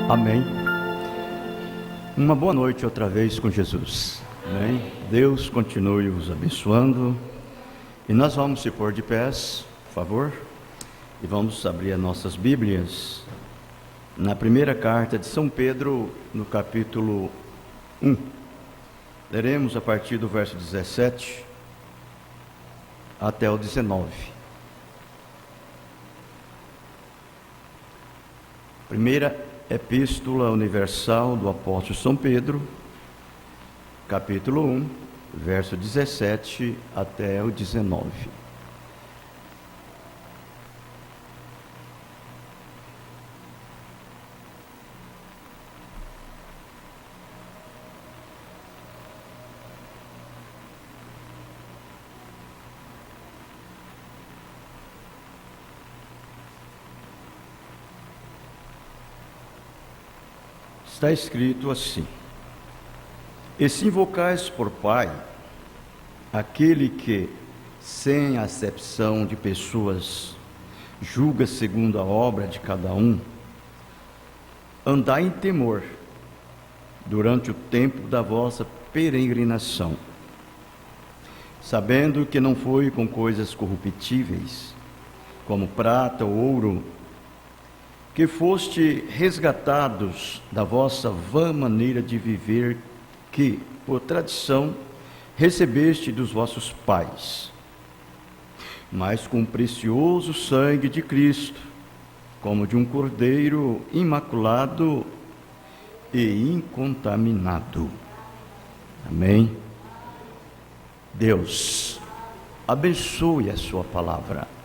Amém. Uma boa noite outra vez com Jesus. Amém. Deus continue os abençoando. E nós vamos se pôr de pés, por favor. E vamos abrir as nossas Bíblias na primeira carta de São Pedro, no capítulo 1. Leremos a partir do verso 17 até o 19. Primeira Epístola Universal do Apóstolo São Pedro, capítulo 1, verso 17 até o 19. Está escrito assim: E se invocais por Pai, aquele que, sem acepção de pessoas, julga segundo a obra de cada um, andai em temor durante o tempo da vossa peregrinação, sabendo que não foi com coisas corruptíveis, como prata ou ouro, que foste resgatados da vossa vã maneira de viver, que, por tradição, recebeste dos vossos pais, mas com o precioso sangue de Cristo, como de um cordeiro imaculado e incontaminado. Amém. Deus abençoe a sua palavra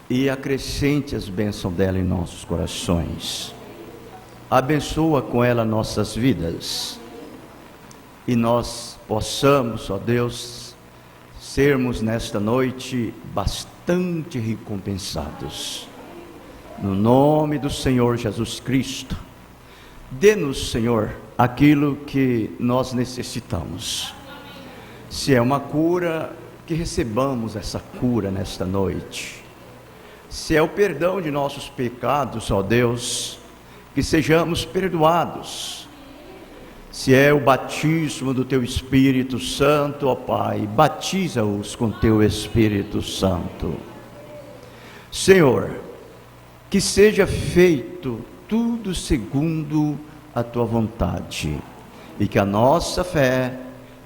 e acrescente as bênçãos dela em nossos corações. Abençoa com ela nossas vidas, e nós possamos, ó Deus, sermos nesta noite bastante recompensados. No nome do Senhor Jesus Cristo, dê-nos, Senhor, aquilo que nós necessitamos. Se é uma cura, que recebamos essa cura nesta noite. Se é o perdão de nossos pecados, ó Deus, que sejamos perdoados. Se é o batismo do Teu Espírito Santo, ó Pai, batiza-os com Teu Espírito Santo. Senhor, que seja feito tudo segundo a Tua vontade, e que a nossa fé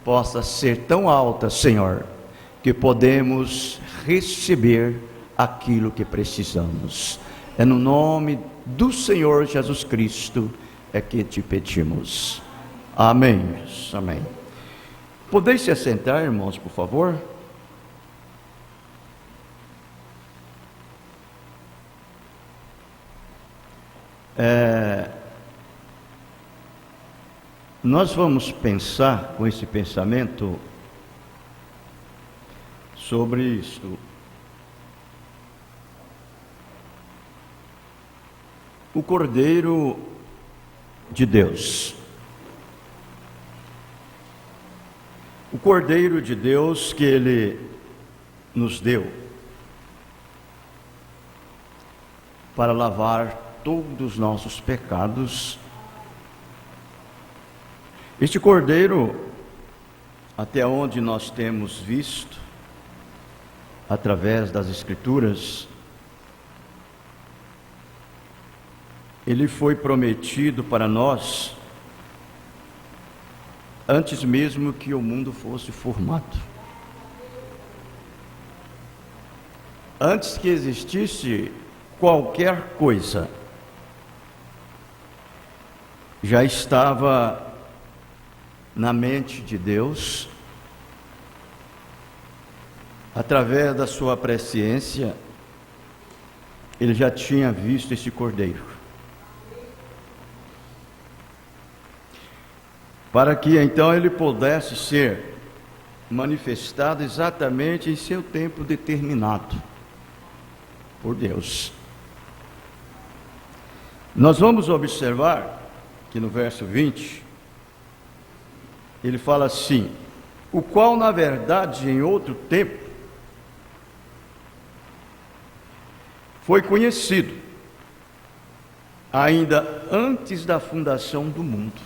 possa ser tão alta, Senhor, que podemos receber aquilo que precisamos. É no nome do Senhor Jesus Cristo é que te pedimos. Amém. Amém. Podeis se assentar, irmãos, por favor? Nós vamos pensar com esse pensamento sobre isto. O Cordeiro de Deus. O Cordeiro de Deus que Ele nos deu para lavar todos os nossos pecados. Este Cordeiro, até onde nós temos visto, através das Escrituras, Ele foi prometido para nós antes mesmo que o mundo fosse formado. Antes que existisse qualquer coisa, já estava na mente de Deus, através da sua presciência, Ele já tinha visto esse Cordeiro, para que então ele pudesse ser manifestado exatamente em seu tempo determinado por Deus. Nós vamos observar que no verso 20, ele fala assim: o qual na verdade em outro tempo foi conhecido ainda antes da fundação do mundo.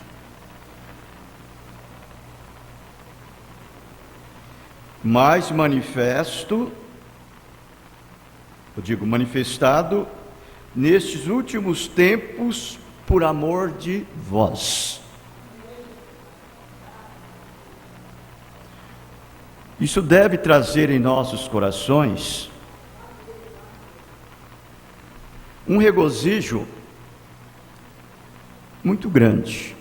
Mas manifestado nestes últimos tempos por amor de vós. Isso deve trazer em nossos corações um regozijo muito grande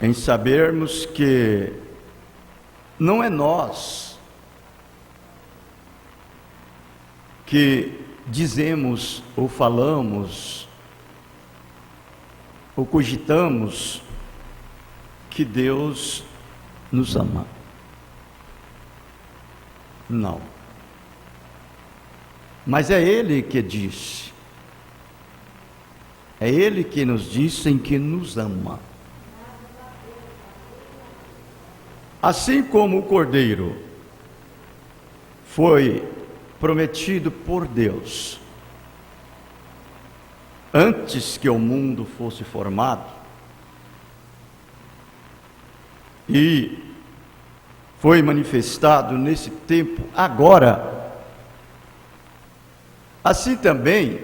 em sabermos que não é nós que dizemos ou falamos ou cogitamos que Deus nos ama. Não. Mas é Ele que diz. É Ele que nos diz em que nos ama. Assim como o Cordeiro foi prometido por Deus antes que o mundo fosse formado, e foi manifestado nesse tempo agora, assim também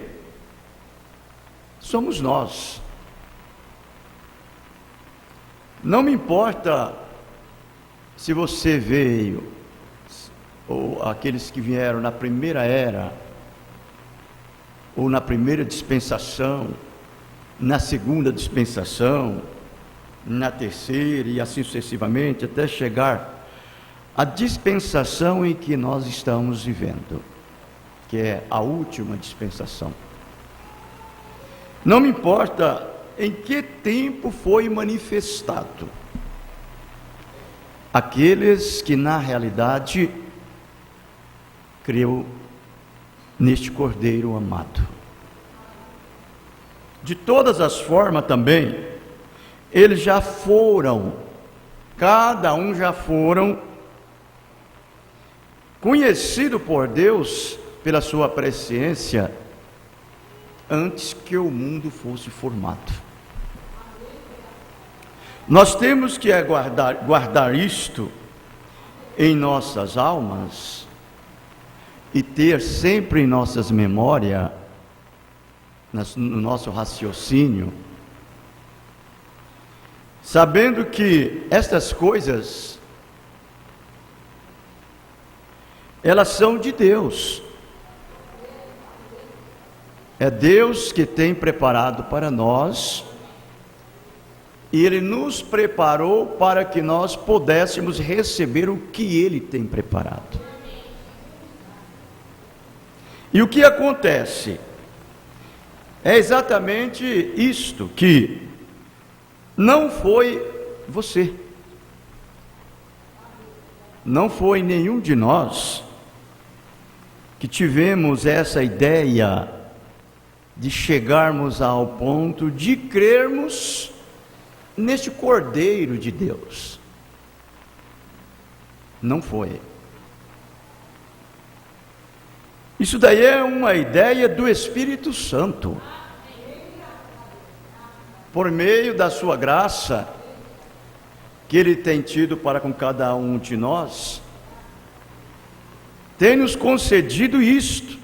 somos nós. Não me importa se você veio, ou aqueles que vieram na primeira era, ou na primeira dispensação, na segunda dispensação, na terceira e assim sucessivamente, até chegar à dispensação em que nós estamos vivendo, que é a última dispensação. Não me importa em que tempo foi manifestado. Aqueles que na realidade creu neste Cordeiro amado. De todas as formas também, eles já foram, cada um já foram conhecido por Deus pela sua presciência antes que o mundo fosse formado. Nós temos que guardar isto em nossas almas e ter sempre em nossas memórias, no nosso raciocínio, sabendo que estas coisas, elas são de Deus. É Deus que tem preparado para nós, e Ele nos preparou para que nós pudéssemos receber o que Ele tem preparado. E o que acontece? É exatamente isto, que não foi você, não foi nenhum de nós que tivemos essa ideia de chegarmos ao ponto de crermos neste Cordeiro de Deus. Não foi. Isso daí é uma ideia do Espírito Santo. Por meio da sua graça, que Ele tem tido para com cada um de nós, tem nos concedido isto,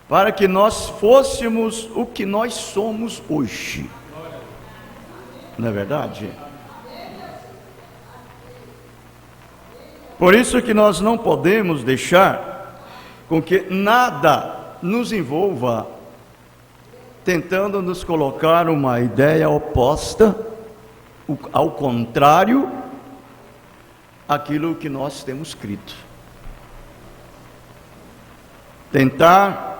para que nós fôssemos o que nós somos hoje. Não é verdade? Por isso que nós não podemos deixar com que nada nos envolva, tentando nos colocar uma ideia oposta, ao contrário, aquilo que nós temos escrito. Tentar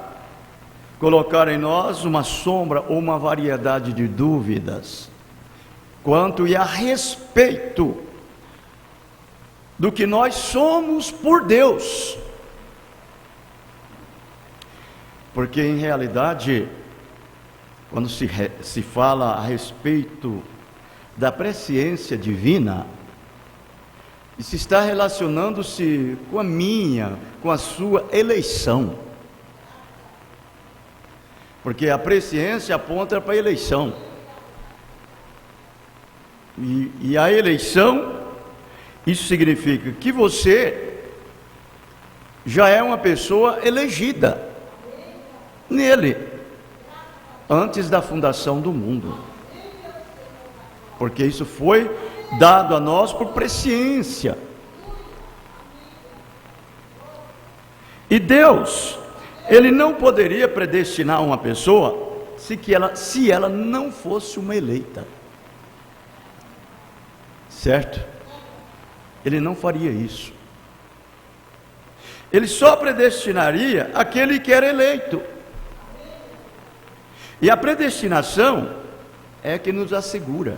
colocar em nós uma sombra ou uma variedade de dúvidas quanto e a respeito do que nós somos por Deus. Porque em realidade, quando se fala a respeito da presciência divina, se está relacionando-se com a minha, com a sua eleição. Porque a presciência aponta para a eleição. E a eleição, isso significa que você já é uma pessoa elegida nele, antes da fundação do mundo. Porque isso foi dado a nós por presciência. E Deus, Ele não poderia predestinar uma pessoa se ela não fosse uma eleita. Certo? Ele não faria isso. Ele só predestinaria aquele que era eleito. E a predestinação é que nos assegura.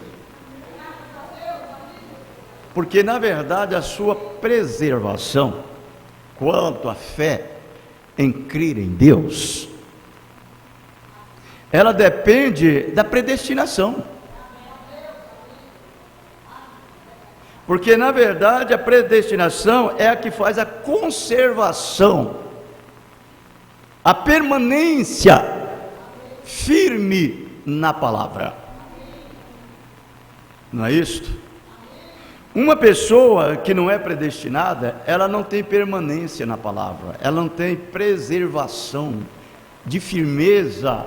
Porque na verdade a sua preservação quanto à fé em crer em Deus, ela depende da predestinação. Porque na verdade a predestinação é a que faz a conservação, a permanência firme na palavra. Não é isto? Uma pessoa que não é predestinada, ela não tem permanência na palavra, ela não tem preservação de firmeza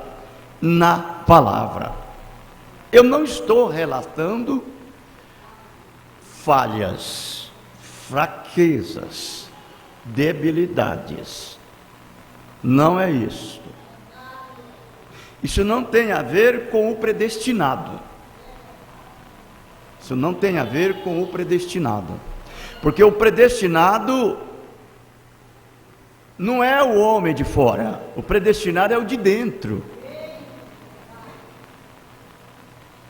na palavra. Eu não estou relatando falhas, fraquezas, debilidades. Não é isso. Isso não tem a ver com o predestinado. Isso não tem a ver com o predestinado. Porque o predestinado não é o homem de fora. O predestinado é o de dentro.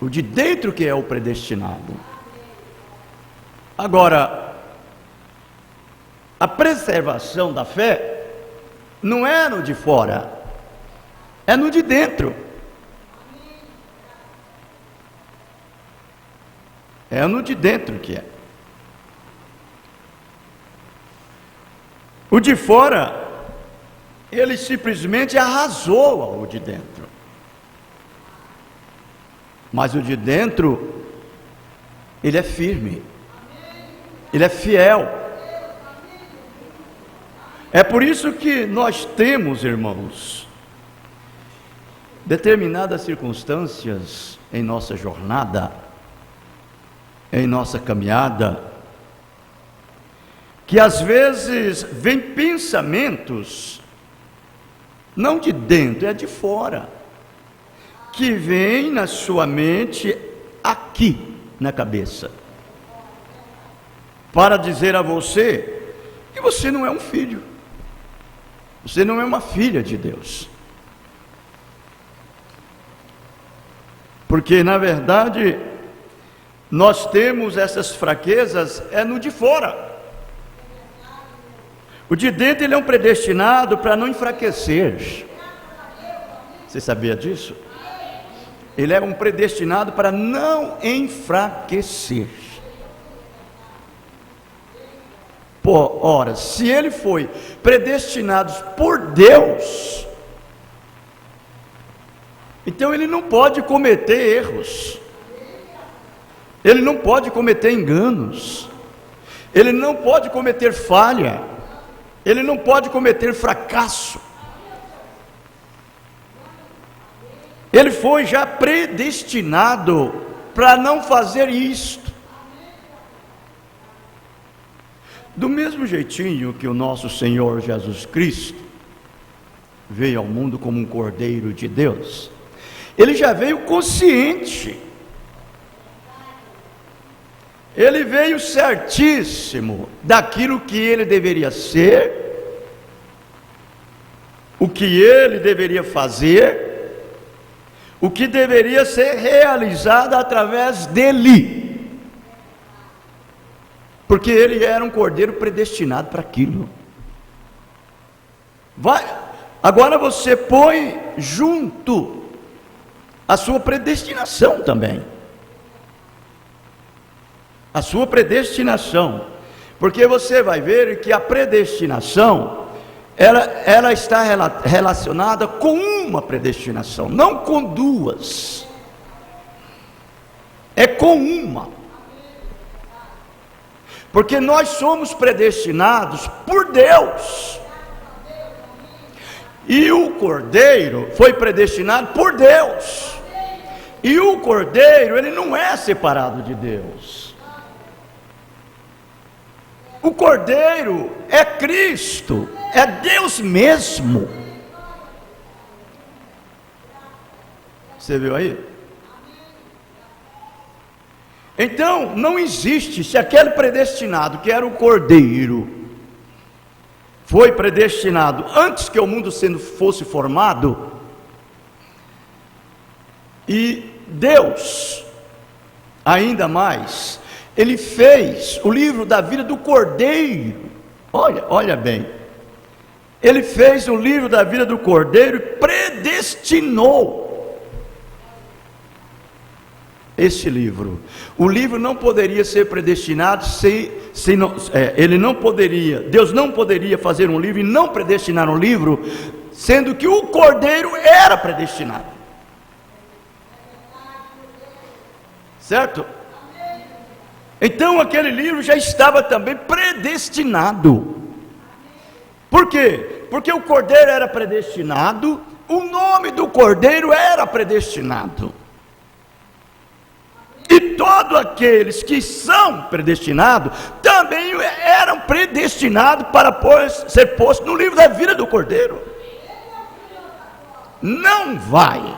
O de dentro que é o predestinado. Agora, a preservação da fé não é no de fora, é no de dentro. É no de dentro que é. O de fora, ele simplesmente arrasou o de dentro. Mas o de dentro, ele é firme. Ele é fiel. É por isso que nós temos, irmãos, determinadas circunstâncias em nossa jornada, em nossa caminhada, que às vezes vem pensamentos, não de dentro, é de fora, que vem na sua mente, aqui na cabeça, para dizer a você que você não é um filho, você não é uma filha de Deus. Porque na verdade nós temos essas fraquezas no de fora. O de dentro ele é um predestinado para não enfraquecer. Você sabia disso? Ele é um predestinado para não enfraquecer. Ora, se ele foi predestinado por Deus, então ele não pode cometer erros, ele não pode cometer enganos, ele não pode cometer falha, ele não pode cometer fracasso. Ele foi já predestinado para não fazer isto. Do mesmo jeitinho que o nosso Senhor Jesus Cristo veio ao mundo como um Cordeiro de Deus, ele já veio consciente, ele veio certíssimo daquilo que ele deveria ser, o que ele deveria fazer, o que deveria ser realizado através dele, porque ele era um cordeiro predestinado para aquilo. Agora você põe junto a sua predestinação também, a sua predestinação, porque você vai ver que a predestinação ela está relacionada com uma predestinação, não com duas, é com uma. Porque nós somos predestinados por Deus. E o Cordeiro foi predestinado por Deus. E o Cordeiro, ele não é separado de Deus. O Cordeiro é Cristo, é Deus mesmo. Você viu aí? Então, não existe, se aquele predestinado, que era o Cordeiro, foi predestinado antes que o mundo fosse formado, e Deus, ainda mais, Ele fez o livro da vida do Cordeiro. Olha bem, Ele fez o livro da vida do Cordeiro e predestinou este livro. O livro não poderia ser predestinado Deus não poderia fazer um livro e não predestinar um livro, sendo que o Cordeiro era predestinado. Certo? Então aquele livro já estava também predestinado. Por quê? Porque o Cordeiro era predestinado, o nome do Cordeiro era predestinado. E todos aqueles que são predestinados também eram predestinados para ser postos no livro da vida do Cordeiro. Não vai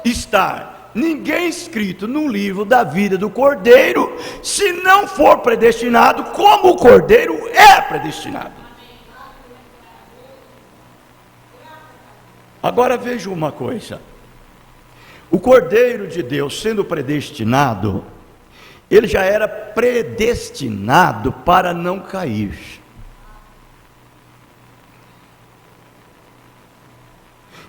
estar ninguém escrito no livro da vida do Cordeiro se não for predestinado como o Cordeiro é predestinado. Agora veja uma coisa. O Cordeiro de Deus, sendo predestinado, ele já era predestinado para não cair.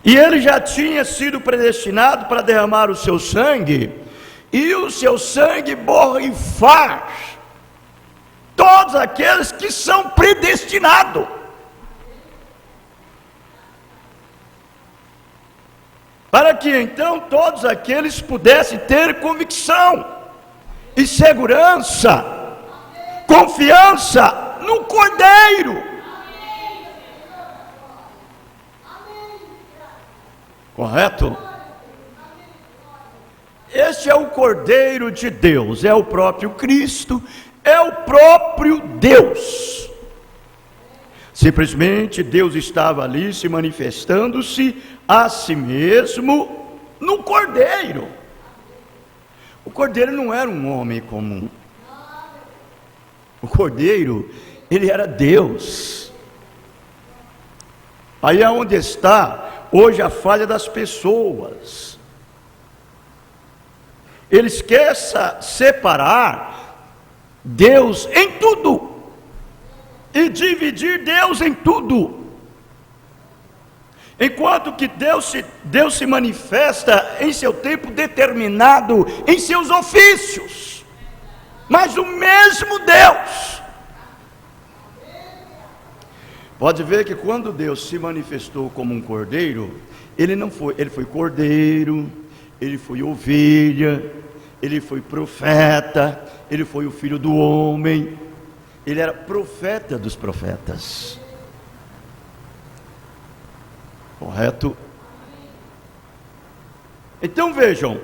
E ele já tinha sido predestinado para derramar o seu sangue, e o seu sangue borrifar todos aqueles que são predestinados. Para que então todos aqueles pudessem ter convicção e segurança, confiança no Cordeiro. Correto? Este é o Cordeiro de Deus, é o próprio Cristo, é o próprio Deus. Simplesmente Deus estava ali se manifestando-se a si mesmo no Cordeiro. O Cordeiro não era um homem comum. O Cordeiro, ele era Deus. Aí é onde está hoje a falha das pessoas. Eles querem separar Deus em tudo e dividir Deus em tudo. Enquanto que Deus se manifesta em seu tempo determinado, em seus ofícios, mas o mesmo Deus. Pode ver que quando Deus se manifestou como um cordeiro, ele foi cordeiro, ele foi ovelha, ele foi profeta, ele foi o filho do homem, ele era profeta dos profetas. Correto? Então vejam,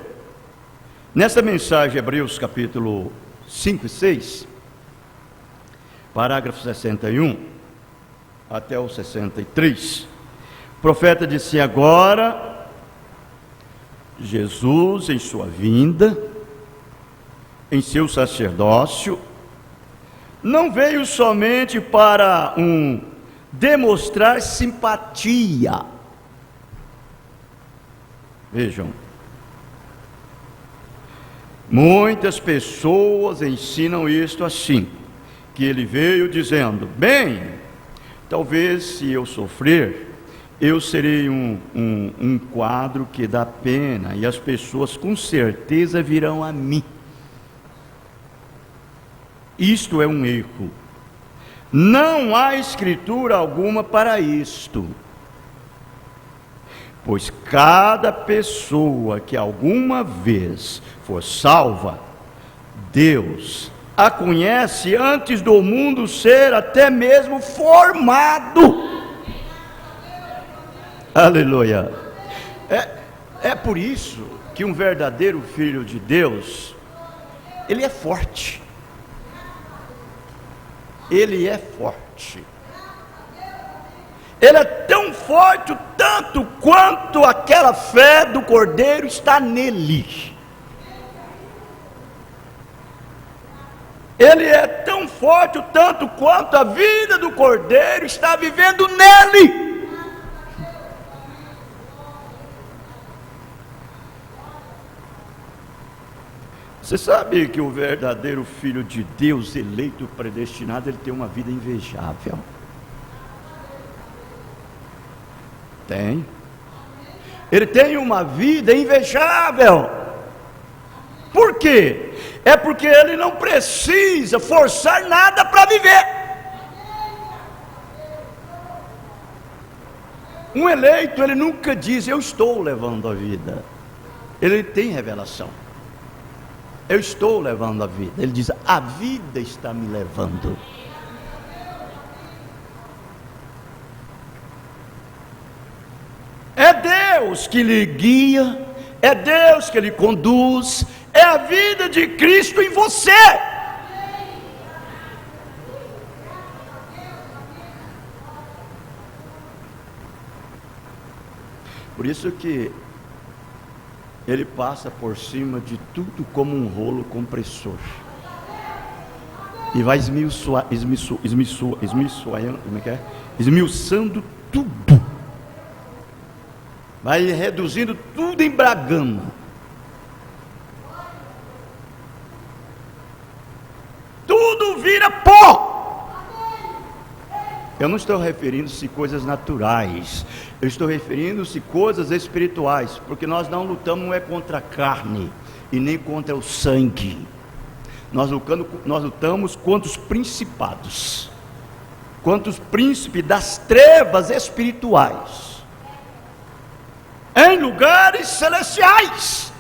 nessa mensagem, Hebreus capítulo 5 e 6, parágrafo 61 até o 63, o profeta disse: agora Jesus, em sua vinda, em seu sacerdócio, não veio somente para demonstrar simpatia. Vejam, muitas pessoas ensinam isto assim, que ele veio dizendo: bem, talvez se eu sofrer, eu serei um quadro que dá pena, e as pessoas com certeza virão a mim. Isto é um erro. Não há escritura alguma para isto. Pois cada pessoa que alguma vez for salva, Deus a conhece antes do mundo ser até mesmo formado. Aleluia. É por isso que um verdadeiro filho de Deus, ele é forte. Ele é forte. Ele é tão forte, tanto quanto aquela fé do Cordeiro está nele. Ele é tão forte, tanto quanto a vida do Cordeiro está vivendo nele. Você sabe que o verdadeiro filho de Deus, eleito, predestinado, ele tem uma vida invejável. Tem. Ele tem uma vida invejável. Por quê? É porque ele não precisa forçar nada para viver. Um eleito, ele nunca diz, eu estou levando a vida. Ele tem revelação. Eu estou levando a vida. Ele diz, a vida está me levando. É Deus que lhe guia, é Deus que lhe conduz, é a vida de Cristo em você. Por isso que ele passa por cima de tudo como um rolo compressor e vai esmiuçando tudo. Vai reduzindo tudo em bragama. Tudo vira pó. Eu não estou referindo-se a coisas naturais. Eu estou referindo-se a coisas espirituais. Porque nós não lutamos não é contra a carne e nem contra o sangue. Nós lutamos contra os principados, contra os príncipes das trevas espirituais em lugares celestiais.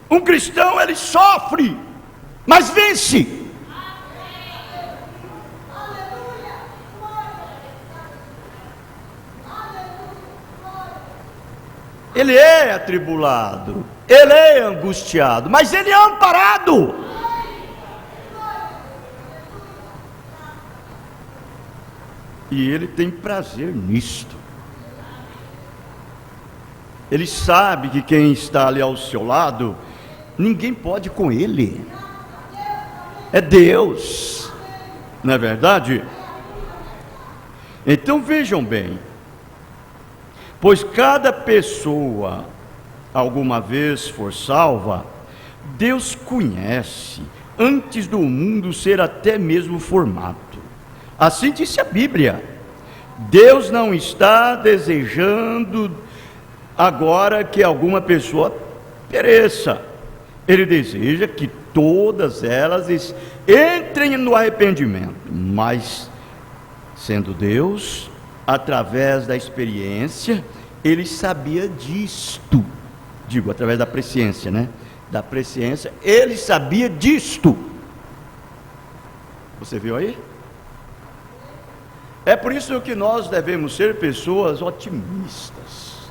Um cristão, ele sofre, mas vence. Ele é atribulado, ele é angustiado, mas ele é amparado. E ele tem prazer nisto. Ele sabe que quem está ali ao seu lado, ninguém pode com ele. É Deus, não é verdade? Então vejam bem. Pois cada pessoa, alguma vez for salva, Deus conhece, antes do mundo ser até mesmo formado. Assim disse a Bíblia. Deus não está desejando agora que alguma pessoa pereça. Ele deseja que todas elas entrem no arrependimento. Mas, sendo Deus, através da experiência, ele sabia disto. Digo, através da presciência, né? Da presciência, ele sabia disto. Você viu aí? É por isso que nós devemos ser pessoas otimistas,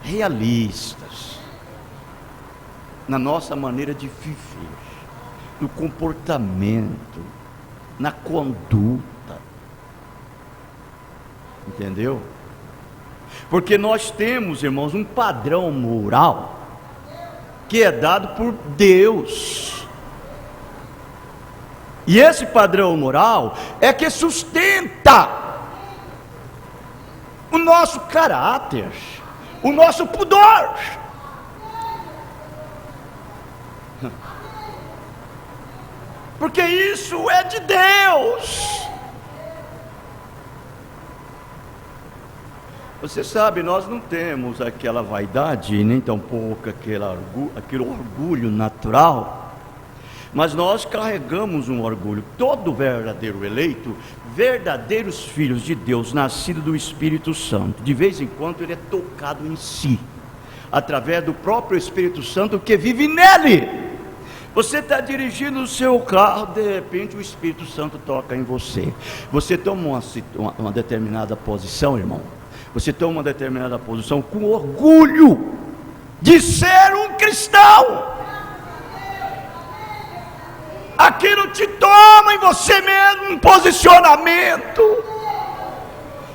realistas, na nossa maneira de viver, no comportamento, na conduta. Entendeu? Porque nós temos, irmãos, um padrão moral que é dado por Deus. E esse padrão moral é que sustenta o nosso caráter, o nosso pudor. Porque isso é de Deus. Você sabe, nós não temos aquela vaidade, nem tampouco aquele orgulho natural. Mas nós carregamos um orgulho. Todo verdadeiro eleito, verdadeiros filhos de Deus, nascido do Espírito Santo, de vez em quando ele é tocado em si, através do próprio Espírito Santo que vive nele. Você está dirigindo o seu carro, de repente o Espírito Santo toca em você. Você toma uma determinada posição, irmão. Você toma uma determinada posição com orgulho de ser um cristão. Aquilo te toma em você mesmo um posicionamento,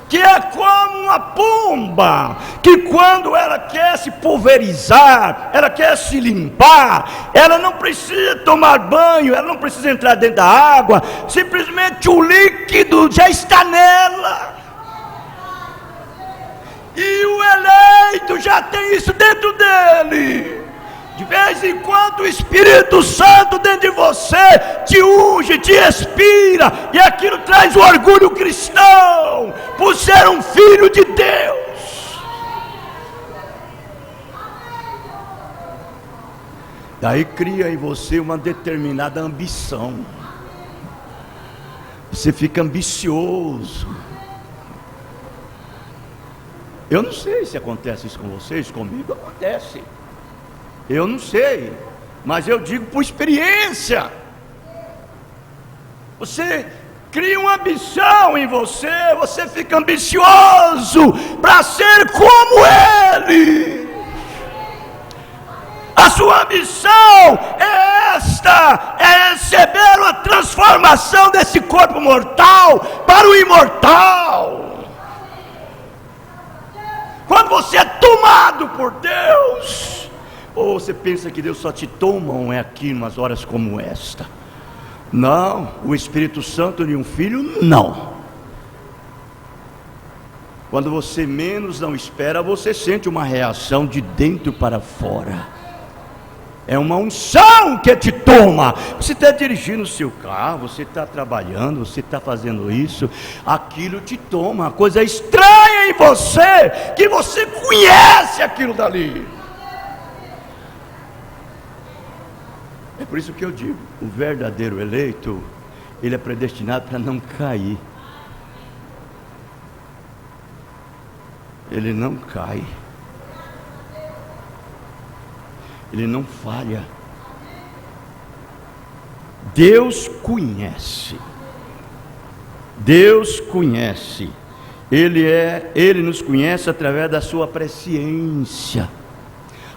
que é como uma pomba, que quando ela quer se pulverizar, ela quer se limpar, ela não precisa tomar banho, ela não precisa entrar dentro da água, simplesmente o líquido já está nela. E o eleito já tem isso dentro dele. De vez em quando o Espírito Santo dentro de você te unge, te expira, e aquilo traz o orgulho cristão, por ser um filho de Deus. Daí cria em você uma determinada ambição. Você fica ambicioso. Eu não sei se acontece isso com vocês, comigo acontece. Eu não sei, mas eu digo por experiência. Você cria uma ambição em você, você fica ambicioso para ser como ele. A sua ambição é esta, é receber uma transformação desse corpo mortal para o imortal. Quando você é tomado por Deus, ou você pensa que Deus só te toma aqui em umas horas como esta? Não, o Espírito Santo de um filho, não. Quando você menos não espera, você sente uma reação de dentro para fora. É uma unção que te toma. Você está dirigindo o seu carro, você está trabalhando, você está fazendo isso, aquilo te toma, uma coisa estranha em você, que você conhece aquilo dali. É por isso que eu digo, o verdadeiro eleito, ele é predestinado para não cair. Ele não cai. Ele não falha. Deus conhece. Deus conhece. Ele nos conhece através da sua presciência.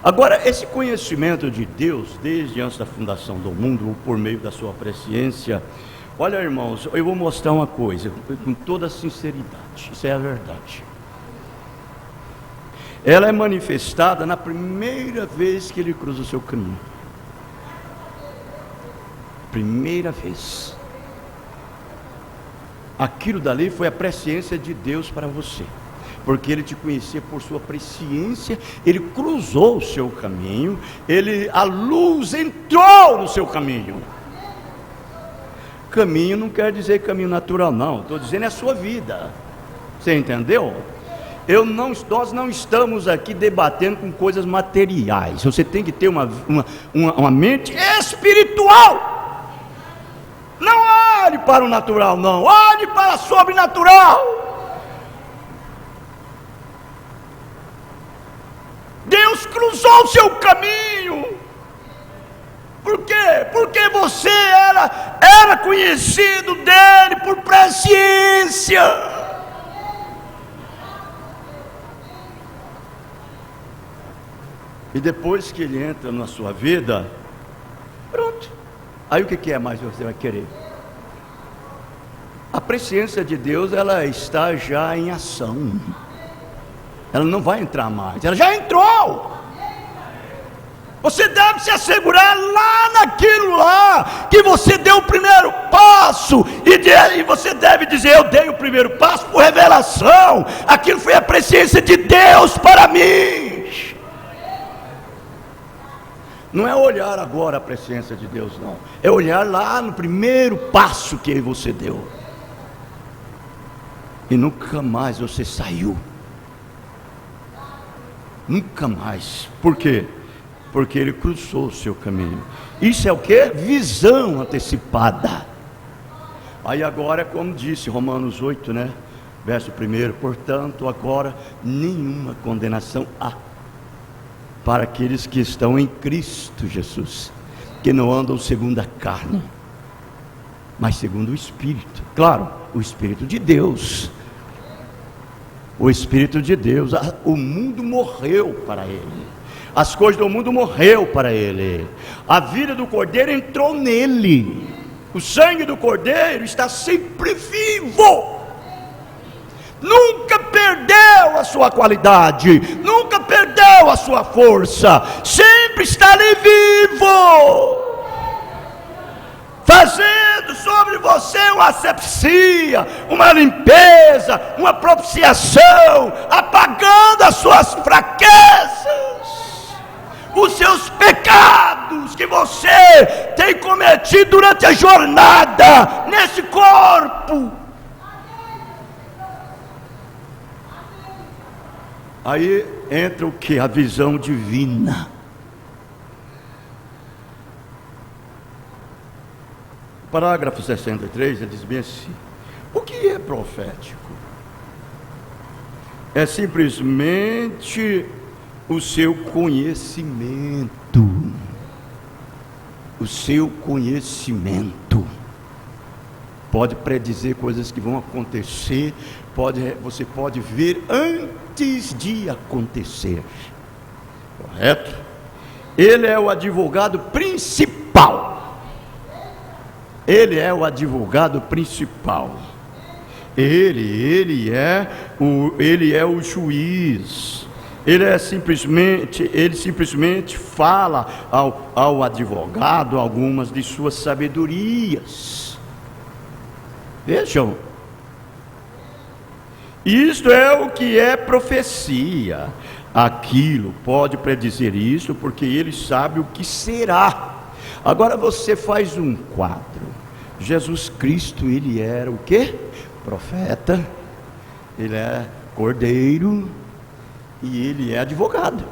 Agora, esse conhecimento de Deus, desde antes da fundação do mundo, por meio da sua presciência, olha, irmãos, eu vou mostrar uma coisa, com toda sinceridade, isso é a verdade. Ela é manifestada na primeira vez que ele cruza o seu caminho. Primeira vez. Aquilo dali foi a presciência de Deus para você. Porque ele te conhecia por sua presciência, ele cruzou o seu caminho, a luz entrou no seu caminho. Caminho não quer dizer caminho natural, não, estou dizendo é a sua vida. Você entendeu? Nós não estamos aqui debatendo com coisas materiais. Você tem que ter uma mente espiritual. Não olhe para o natural, não, olhe para o sobrenatural. Deus cruzou o seu caminho. Por quê? Porque você era conhecido dele por presciência. E depois que ele entra na sua vida, pronto. Aí o que é mais você vai querer? A presciência de Deus, ela está já em ação. Ela não vai entrar mais, ela já entrou. Você deve se assegurar lá naquilo lá, que você deu o primeiro passo, e você deve dizer: eu dei o primeiro passo por revelação, aquilo foi a presciência de Deus para mim. Não é olhar agora a presciência de Deus, não, é olhar lá no primeiro passo que você deu, e nunca mais você saiu. Nunca mais. Por quê? porque ele cruzou o seu caminho. Isso é o que? Visão antecipada. Aí agora, como disse Romanos 8, né? Verso 1, portanto, agora nenhuma condenação há para aqueles que estão em Cristo Jesus, que não andam segundo a carne, mas segundo o Espírito. Claro, o Espírito de Deus. O Espírito de Deus. O mundo morreu para ele. As coisas do mundo morreu para ele. A vida do Cordeiro entrou nele. O sangue do Cordeiro está sempre vivo. Nunca perdeu a sua qualidade, nunca perdeu a sua força, sempre está ali vivo, fazendo sobre você uma asepsia, uma limpeza, uma propiciação, apagando as suas fraquezas, os seus pecados que você tem cometido durante a jornada nesse corpo. Aí entra o que? A visão divina. Parágrafo 63, ele diz bem assim: o que é profético? É simplesmente o seu conhecimento. O seu conhecimento. Pode predizer coisas que vão acontecer, você pode ver antes de acontecer, correto? Ele é o advogado principal. Ele é o advogado principal. Ele é o juiz. Ele simplesmente fala ao advogado algumas de suas sabedorias. Vejam, isto é o que é profecia. Aquilo pode predizer isso, porque ele sabe o que será. Agora você faz um quadro. Jesus Cristo, ele era o quê? Profeta, ele é cordeiro e ele é advogado.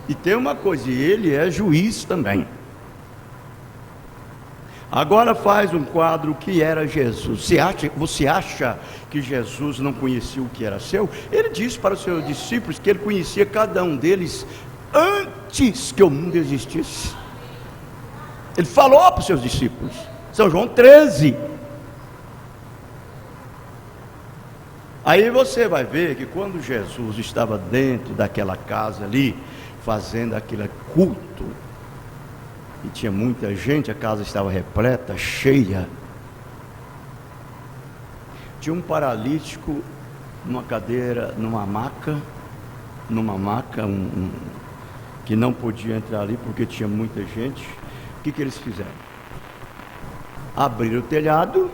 E tem uma coisa, ele é juiz também. Agora faz um quadro, o que era Jesus. Você acha que Jesus não conhecia o que era seu? Ele disse para os seus discípulos que ele conhecia cada um deles antes que o mundo existisse. Ele falou para os seus discípulos, São João 13. Aí você vai ver que quando Jesus estava dentro daquela casa ali, fazendo aquele culto, e tinha muita gente, a casa estava repleta, cheia. Tinha um paralítico numa cadeira, numa maca, que não podia entrar ali porque tinha muita gente. O que eles fizeram? Abriram o telhado,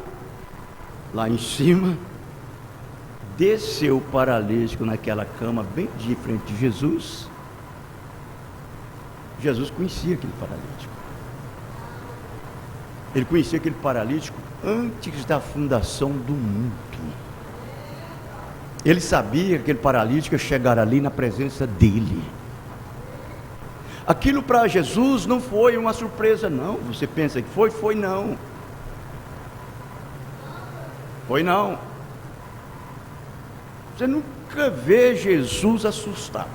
lá em cima, desceu o paralítico naquela cama, bem de frente de Jesus. Jesus conhecia aquele paralítico. Ele conhecia aquele paralítico antes da fundação do mundo. Ele sabia que aquele paralítico ia chegar ali na presença dele. Aquilo para Jesus não foi uma surpresa, não. Você pensa que foi? Foi não. Foi não. Você nunca vê Jesus assustado.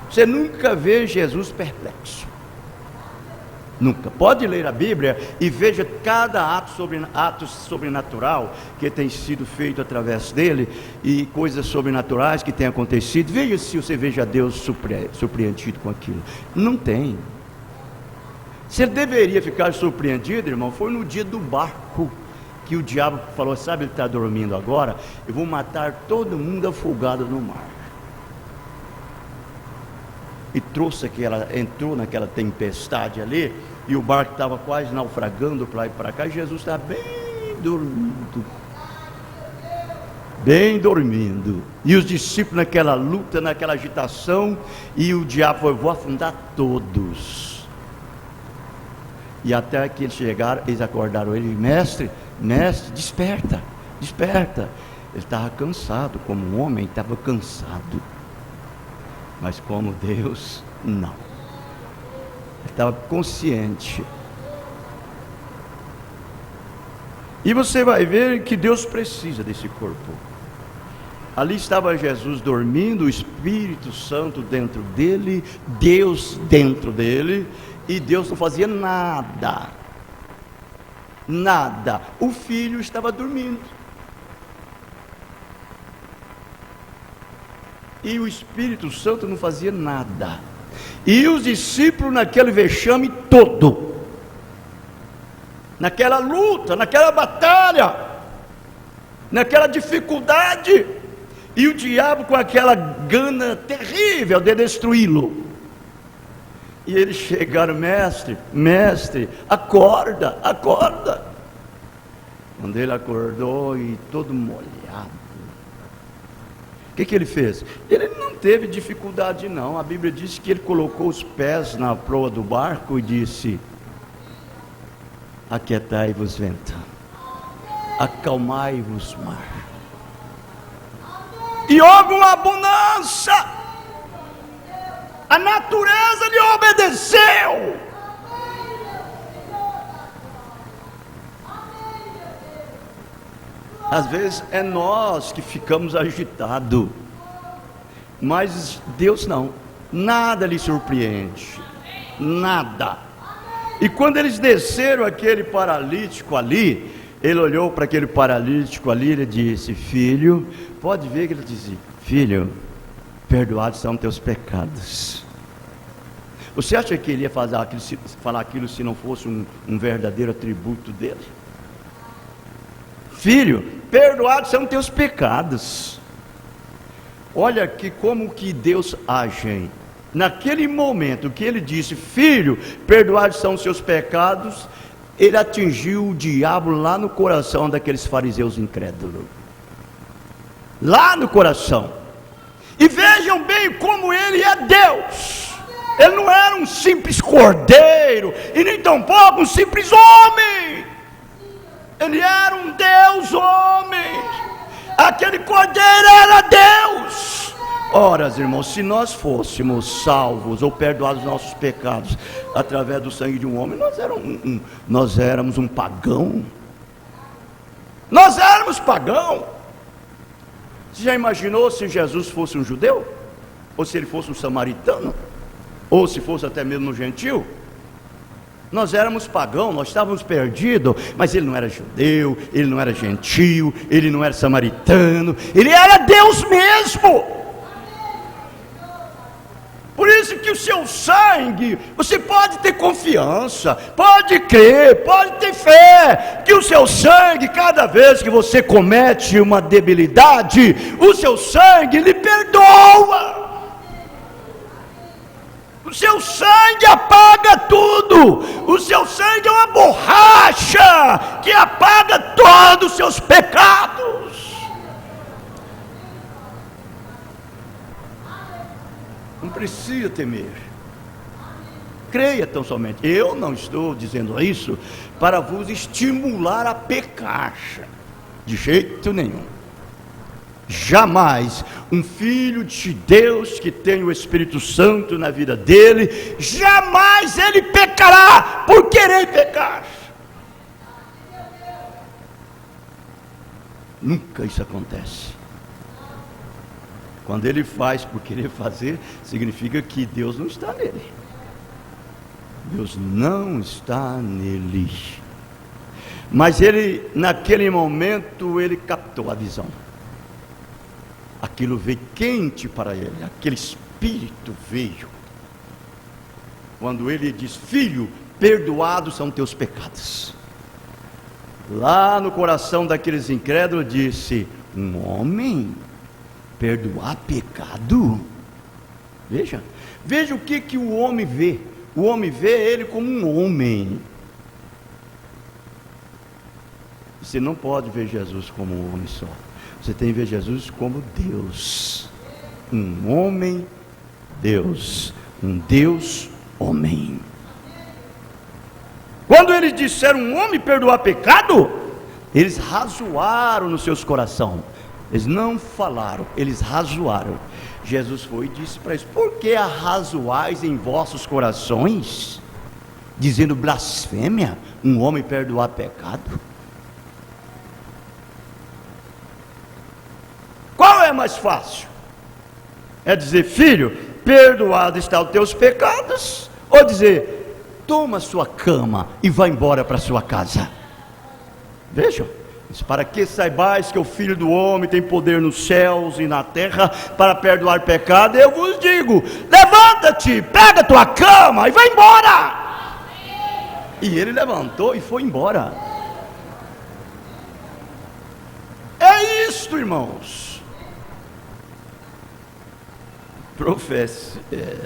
Você nunca vê Jesus perplexo. Nunca. Pode ler a Bíblia e veja cada ato sobrenatural que tem sido feito através dele, e coisas sobrenaturais que têm acontecido. Veja se você veja Deus surpreendido com aquilo. Não tem. Se ele deveria ficar surpreendido, irmão, foi no dia do barco, que o diabo falou: sabe, ele está dormindo agora, eu vou matar todo mundo afogado no mar. E entrou naquela tempestade ali, e o barco estava quase naufragando para lá e para cá, e Jesus estava bem dormindo, e os discípulos naquela luta, naquela agitação, e o diabo falou: vou afundar todos. E até que eles chegaram, eles acordaram ele: mestre, desperta. Ele estava cansado, como um homem estava cansado. Mas como Deus, não. Ele estava consciente. E você vai ver que Deus precisa desse corpo. Ali estava Jesus dormindo, o Espírito Santo dentro dele, Deus dentro dele, e Deus não fazia nada. Nada. O Filho estava dormindo. E o Espírito Santo não fazia nada. E os discípulos naquele vexame todo, naquela luta, naquela batalha, naquela dificuldade, e o diabo com aquela gana terrível de destruí-lo. E eles chegaram: mestre, mestre, acorda, acorda. Quando ele acordou e todo molhado, o que ele fez? Ele não teve dificuldade não. A Bíblia diz que ele colocou os pés na proa do barco e disse: aquietai-vos vento, acalmai-vos mar. E houve uma bonança. A natureza lhe obedeceu. Às vezes é nós que ficamos agitados, mas Deus não. Nada lhe surpreende, nada. E quando eles desceram aquele paralítico ali, ele olhou para aquele paralítico ali, ele disse: filho, pode ver que ele dizia: filho, perdoados são teus pecados. Você acha que ele ia falar aquilo se não fosse um verdadeiro atributo dele? Filho, perdoados são teus pecados. Olha aqui como que Deus age. Naquele momento que ele disse: filho, perdoados são os seus pecados, ele atingiu o diabo lá no coração daqueles fariseus incrédulos. Lá no coração. E vejam bem como ele é Deus. Ele não era um simples cordeiro, e nem tampouco um simples homem. Ele era um Deus homem. Aquele cordeiro era Deus. Ora, irmãos, se nós fôssemos salvos ou perdoados os nossos pecados através do sangue de um homem, nós éramos um pagão. Nós éramos pagão. Você já imaginou se Jesus fosse um judeu? Ou se ele fosse um samaritano? Ou se fosse até mesmo um gentil? Nós éramos pagãos, nós estávamos perdidos. Mas ele não era judeu, ele não era gentil, ele não era samaritano, ele era Deus mesmo. Por isso que o seu sangue, você pode ter confiança, pode crer, pode ter fé, que o seu sangue, cada vez que você comete uma debilidade, o seu sangue lhe perdoa. O seu sangue apaga tudo. O seu sangue é uma borracha que apaga todos os seus pecados. Não precisa temer. Creia tão somente. Eu não estou dizendo isso para vos estimular a pecar, de jeito nenhum. Jamais um filho de Deus que tem o Espírito Santo na vida dele, jamais ele pecará por querer pecar. Nunca isso acontece. Quando ele faz por querer fazer, significa que Deus não está nele. Deus não está nele. Mas ele, naquele momento, ele captou a visão. Aquilo veio quente para ele, aquele espírito veio. Quando ele diz: filho, perdoados são teus pecados. Lá no coração daqueles incrédulos disse: um homem perdoar pecado? Veja o que o homem vê. O homem vê ele como um homem. Você não pode ver Jesus como um homem só. Você tem que ver Jesus como Deus. Um homem Deus. Um Deus homem. Quando eles disseram um homem perdoar pecado, eles razoaram nos seus corações. Eles não falaram, eles razoaram. Jesus foi e disse para eles: por que arrazoais em vossos corações, dizendo blasfêmia, um homem perdoar pecado? Qual é mais fácil? É dizer: filho, perdoado está os teus pecados, ou dizer: toma sua cama e vá embora para sua casa? Vejam, para que saibais que o Filho do Homem tem poder nos céus e na terra para perdoar pecado, eu vos digo: levanta-te, pega tua cama e vai embora. E ele levantou e foi embora. É isto, irmãos.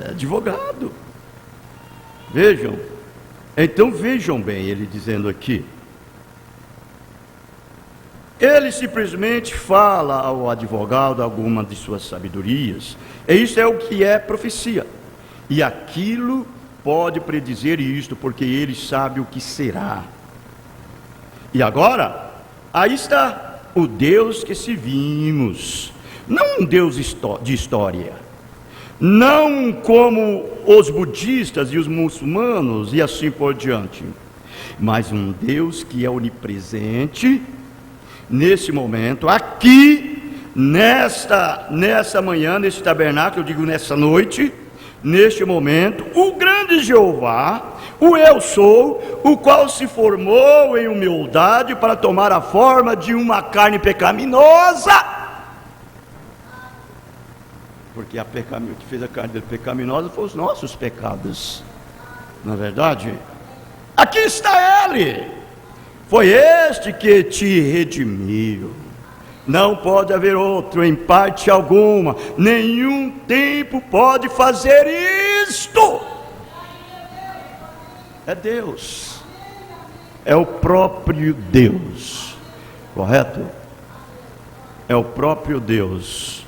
Advogado. Vejam, então vejam bem, ele dizendo aqui. Ele simplesmente fala ao advogado alguma de suas sabedorias. E isso é o que é profecia. E aquilo pode predizer isto, porque ele sabe o que será. E agora, aí está o Deus que servimos. Não um Deus de história. Não como os budistas e os muçulmanos e assim por diante. Mas um Deus que é onipresente. Nesse momento, aqui, nesta manhã, nesse tabernáculo, eu digo nessa noite, neste momento, o grande Jeová, o Eu Sou, o qual se formou em humildade para tomar a forma de uma carne pecaminosa, porque o que fez a carne pecaminosa foram os nossos pecados, não é verdade? Aqui está Ele. Foi este que te redimiu. Não pode haver outro em parte alguma. Nenhum tempo pode fazer isto. É Deus. É o próprio Deus. Correto? É o próprio Deus.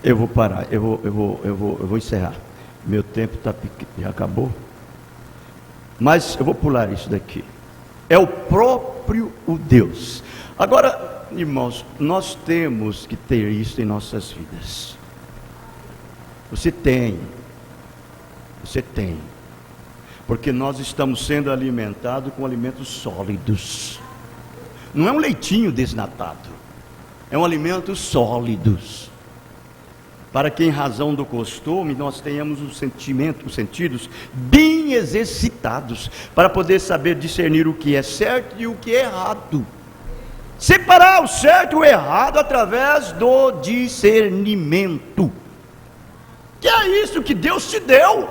Eu vou parar. Eu vou encerrar. Meu tempo já acabou. Mas eu vou pular isso daqui. É o próprio Deus. Agora, irmãos, nós temos que ter isso em nossas vidas. Você tem. Porque nós estamos sendo alimentados com alimentos sólidos. Não é um leitinho desnatado. É um alimento sólidos. Para que em razão do costume nós tenhamos os sentidos bem exercitados, para poder saber discernir o que é certo e o que é errado. Separar o certo e o errado através do discernimento. Que é isso que Deus te deu.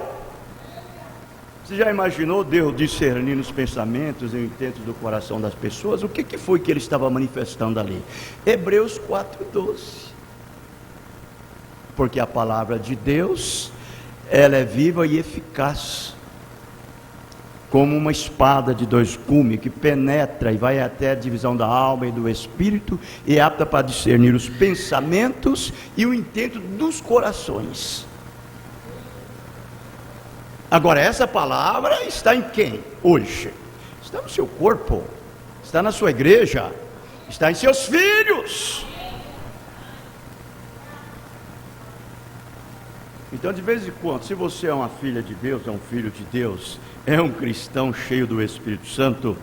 Você já imaginou Deus discernindo os pensamentos e o intento do coração das pessoas? O que foi que ele estava manifestando ali? Hebreus 4:12. Porque a palavra de Deus, ela é viva e eficaz, como uma espada de dois gumes, que penetra e vai até a divisão da alma e do espírito, e é apta para discernir os pensamentos e o intento dos corações. Agora, essa palavra está em quem? Hoje. Está no seu corpo, está na sua igreja, está em seus filhos. Então, de vez em quando, se você é uma filha de Deus, é um filho de Deus, é um cristão cheio do Espírito Santo,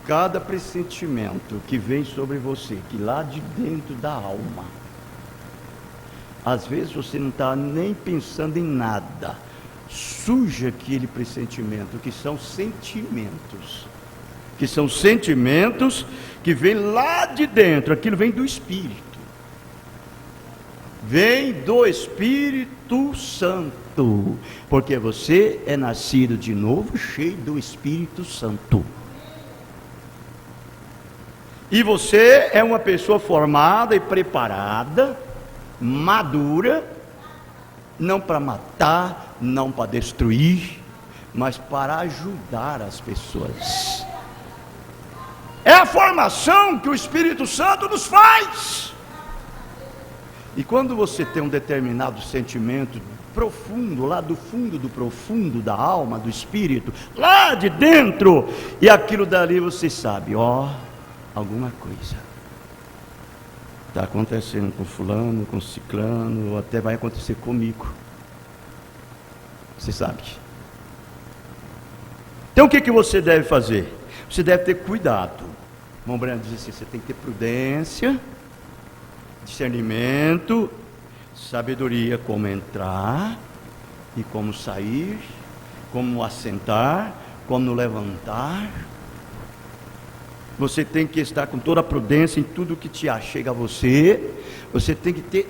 cada pressentimento que vem sobre você, que lá de dentro da alma, às vezes você não está nem pensando em nada, surge aquele pressentimento, que são sentimentos, que vem lá de dentro, aquilo vem do Espírito. Vem do Espírito Santo, porque você é nascido de novo, cheio do Espírito Santo. E você é uma pessoa formada e preparada, madura, não para matar, não para destruir, mas para ajudar as pessoas. É a formação que o Espírito Santo nos faz. E quando você tem um determinado sentimento profundo, lá do profundo da alma, do espírito, lá de dentro, e aquilo dali você sabe, alguma coisa está acontecendo com fulano, com ciclano, ou até vai acontecer comigo. Você sabe. Então o que você deve fazer? Você deve ter cuidado. Irmão Brando diz assim, você tem que ter prudência, discernimento, sabedoria, como entrar e como sair, como assentar, como levantar. Você tem que estar com toda a prudência em tudo que te achega a você. Você tem que ter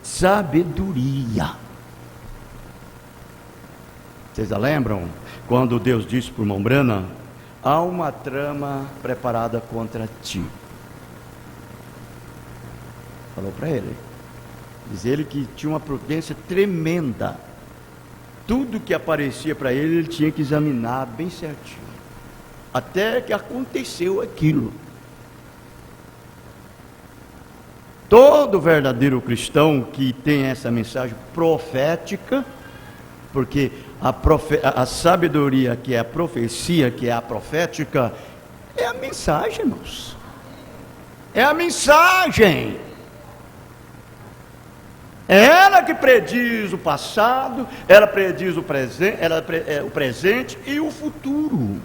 sabedoria. Vocês já lembram quando Deus disse para o irmão Branham: há uma trama preparada contra ti? Falou para ele. Diz ele que tinha uma prudência tremenda. Tudo que aparecia para ele, ele tinha que examinar bem certinho. Até que aconteceu aquilo. Todo verdadeiro cristão que tem essa mensagem profética, porque a sabedoria, que é a profecia, que é a profética, é a mensagem, irmãos. É a mensagem. É ela que prediz o passado, ela prediz o presente e o futuro.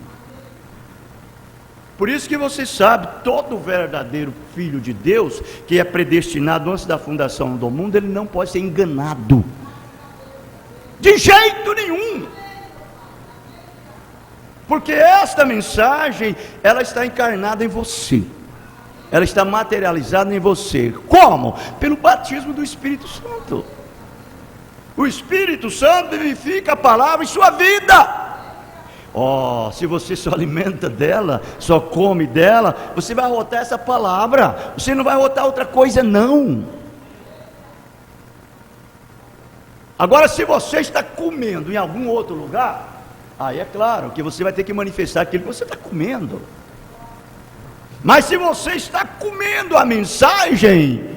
Por isso que você sabe, todo verdadeiro filho de Deus, que é predestinado antes da fundação do mundo, ele não pode ser enganado. De jeito nenhum. Porque esta mensagem, ela está encarnada em você. Ela está materializada em você. Como? Pelo batismo do Espírito Santo. O Espírito Santo vivifica a palavra em sua vida. Se você só alimenta dela, só come dela, você vai arrotar essa palavra. Você não vai arrotar outra coisa, não. Agora, se você está comendo em algum outro lugar, aí é claro que você vai ter que manifestar aquilo que você está comendo. Mas se você está comendo a mensagem,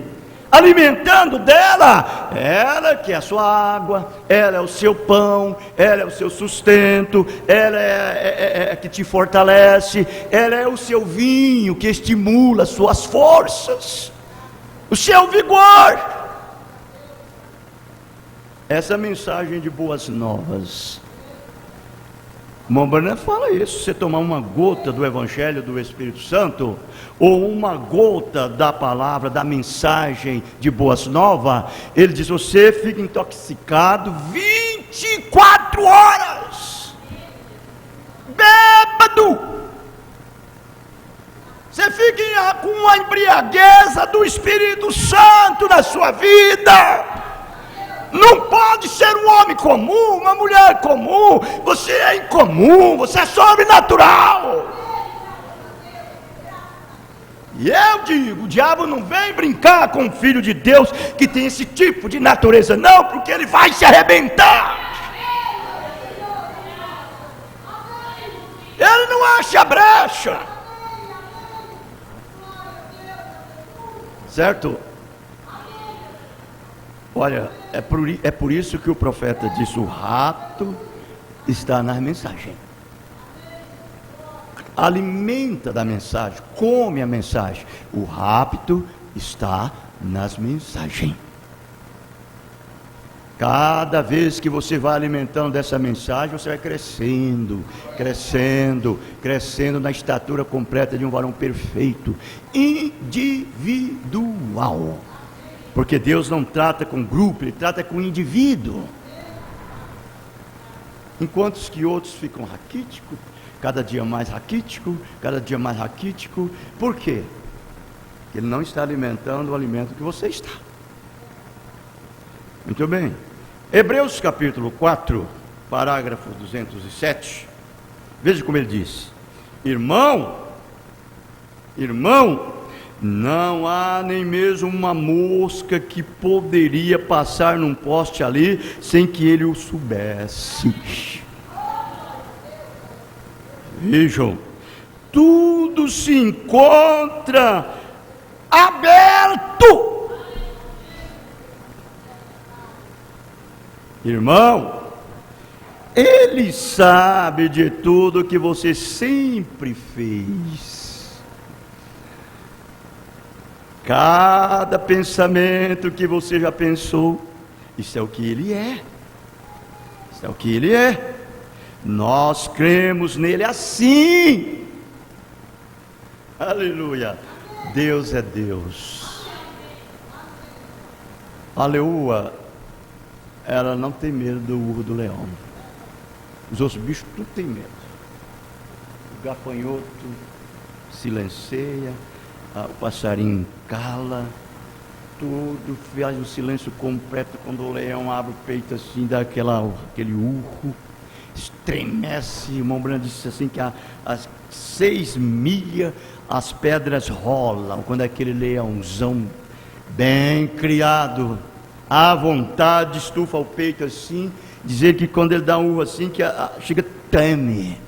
alimentando dela, ela que é a sua água, ela é o seu pão, ela é o seu sustento, ela é que te fortalece, ela é o seu vinho que estimula as suas forças, o seu vigor. Essa mensagem de boas novas, irmão Branham fala isso. Você tomar uma gota do Evangelho do Espírito Santo, ou uma gota da palavra, da mensagem de boas novas, ele diz, você fica intoxicado 24 horas, bêbado. Você fica com uma embriagueza do Espírito Santo na sua vida. Não pode ser um homem comum, uma mulher comum. Você é incomum, você é sobrenatural. E eu digo, o diabo não vem brincar com o filho de Deus que tem esse tipo de natureza, não, porque ele vai se arrebentar. Ele não acha brecha. Certo? Olha, é por isso que o profeta disse, o rato está na mensagem. Alimenta da mensagem, come a mensagem. O rapto está nas mensagens. Cada vez que você vai alimentando dessa mensagem, você vai crescendo, crescendo, crescendo na estatura completa de um varão perfeito, individual. Porque Deus não trata com grupo, Ele trata com indivíduo. Enquanto que outros ficam raquíticos, cada dia mais raquítico, cada dia mais raquítico. Por quê? Ele não está alimentando o alimento que você está. Muito bem. Hebreus capítulo 4, parágrafo 207. Veja como ele diz: irmão, não há nem mesmo uma mosca que poderia passar num poste ali sem que ele o soubesse. Vejam, tudo se encontra aberto. Irmão, Ele sabe de tudo que você sempre fez. Cada pensamento que você já pensou, isso é o que Ele é. Isso é o que Ele é. Nós cremos nele assim. Aleluia. Deus é Deus. A leoa, ela não tem medo do urro do leão. Os outros bichos tudo tem medo. O gafanhoto silencia, o passarinho cala, tudo faz um silêncio completo quando o leão abre o peito assim, dá aquele urro, estremece. O irmão Brando disse assim que às 6 milhas as pedras rolam, quando aquele leãozão bem criado, à vontade, estufa o peito assim, dizer que quando ele dá um urro assim, que chega, treme.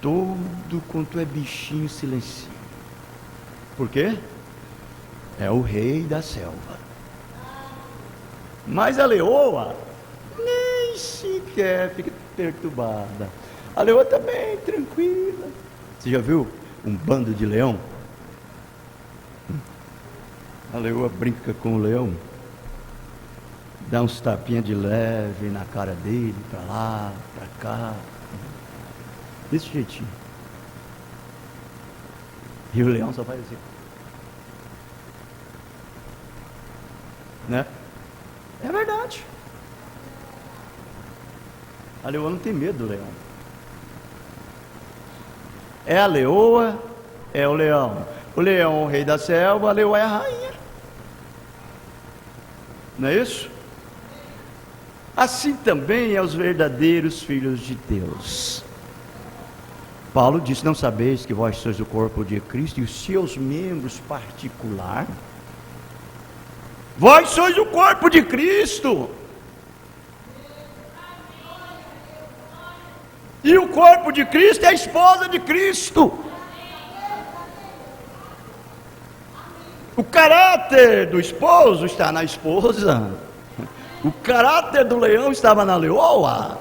Todo quanto é bichinho silencia. Por quê? É o rei da selva. Mas a leoa nem sequer fica perturbada. A leoa também tranquila. Você já viu um bando de leão? A leoa brinca com o leão, dá uns tapinhas de leve na cara dele, para lá, para cá, desse jeitinho. E o leão só faz assim, né? É verdade. A leoa não tem medo do leão. É a leoa, é o leão. O leão é o rei da selva, a leoa é a rainha. Não é isso? Assim também é os verdadeiros filhos de Deus. Paulo disse: não sabeis que vós sois o corpo de Cristo e os seus membros particulares? Vós sois o corpo de Cristo. E o corpo de Cristo é a esposa de Cristo. O caráter do esposo está na esposa. O caráter do leão estava na leoa.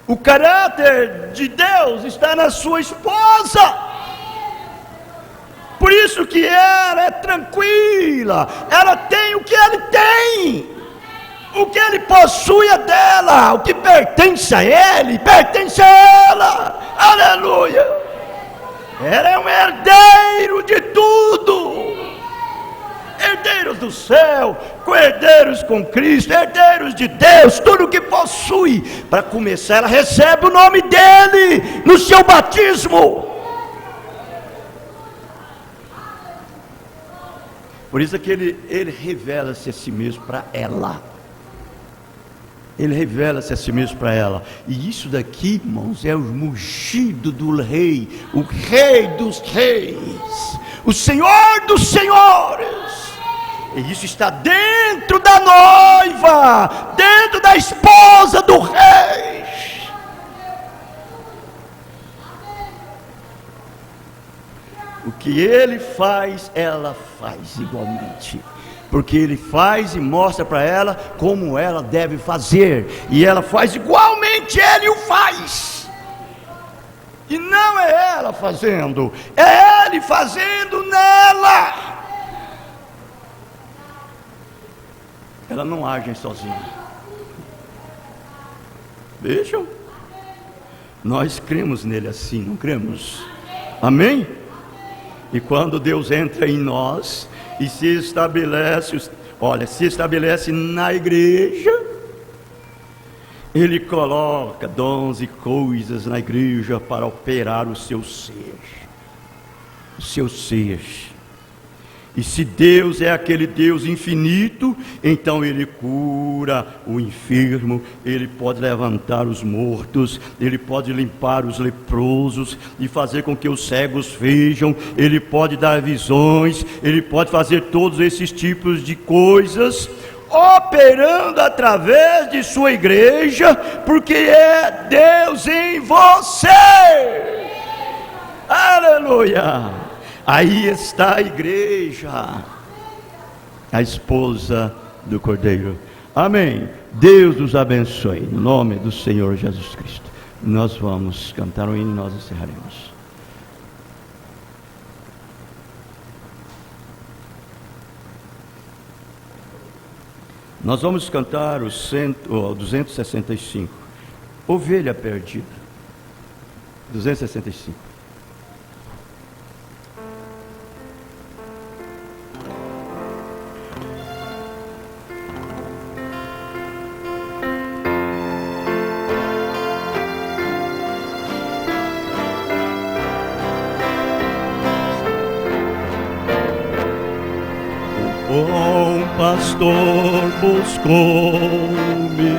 O caráter de Deus está na sua esposa. Por isso que ela é tranquila. Ela tem o que ele tem. O que ele possui é dela. O que pertence a ele, pertence a ela. Aleluia. Ela é um herdeiro de tudo. Herdeiros do céu, co-herdeiros com Cristo, herdeiros de Deus, tudo que possui. Para começar, ela recebe o nome dele no seu batismo. Por isso que ele revela-se a si mesmo para ela. Ele revela-se a si mesmo para ela. E isso daqui, irmãos, é o mugido do rei, o rei dos reis, o senhor dos senhores. E isso está dentro da noiva, dentro da esposa do rei. O que ele faz, ela faz igualmente. Porque ele faz e mostra para ela como ela deve fazer. E ela faz igualmente, ele o faz. E não é ela fazendo, é ele fazendo nela. Ela não age sozinha. Vejam, nós cremos nele assim, não cremos? Amém? E quando Deus entra em nós e se estabelece, se estabelece na igreja, Ele coloca dons e coisas na igreja para operar o seu ser. O seu ser. E se Deus é aquele Deus infinito, então Ele cura o enfermo, Ele pode levantar os mortos, Ele pode limpar os leprosos e fazer com que os cegos vejam, Ele pode dar visões, Ele pode fazer todos esses tipos de coisas, operando através de sua igreja, porque é Deus em você. Aleluia! Aí está a igreja, a esposa do Cordeiro. Amém. Deus os abençoe. Em nome do Senhor Jesus Cristo. Nós vamos cantar um hino e nós encerraremos. Nós vamos cantar o 265. Ovelha perdida. 265. Bom pastor buscou-me,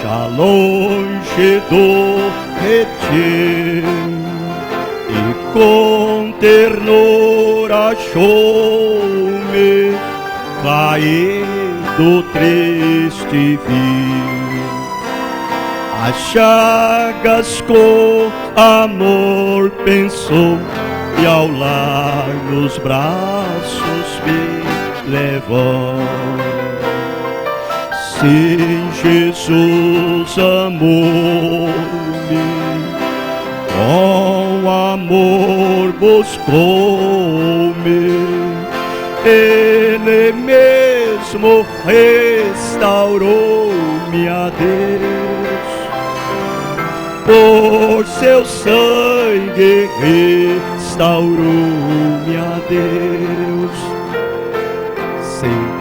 já longe do redil, e com ternura achou-me, caído triste vi. As chagas com amor pensou, e ao lar nos braços me levou. Sim, Jesus amou-me, com amor buscou-me, Ele mesmo restaurou-me a Deus. Por seu sangue restaurou-me a Deus.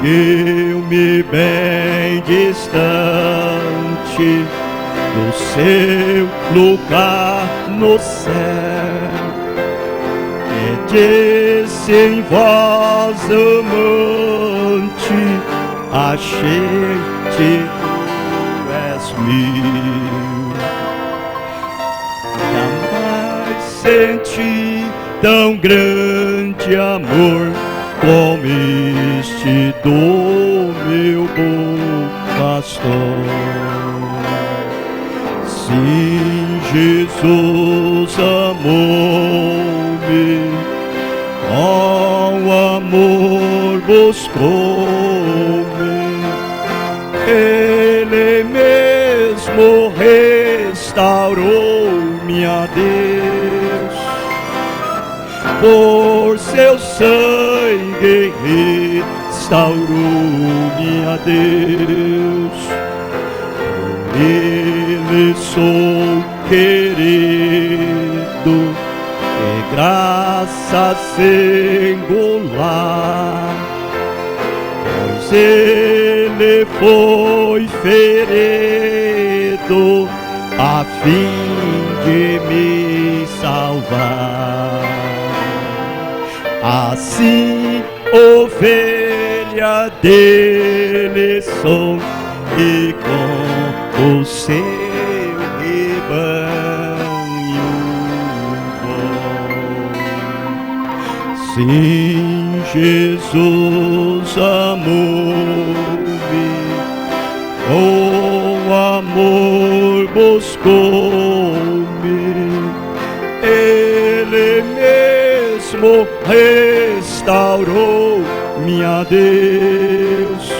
Seguiu-me bem distante do seu lugar no céu, e disse em voz amante: achei-te, tu és meu. Jamais senti tão grande amor como este do meu bom pastor. Sim, Jesus amou-me, com amor buscou-me, Ele mesmo restaurou-me a Deus. Por seu sangue restaurou-me a Deus. Por Ele sou querido, e graça singular, pois Ele foi ferido a fim de me salvar. Assim, ovelha dele sou, e com o seu rebanho vou. Sim, Jesus amou-me, com amor buscou-me, Ele mesmo restaurou-me a Deus.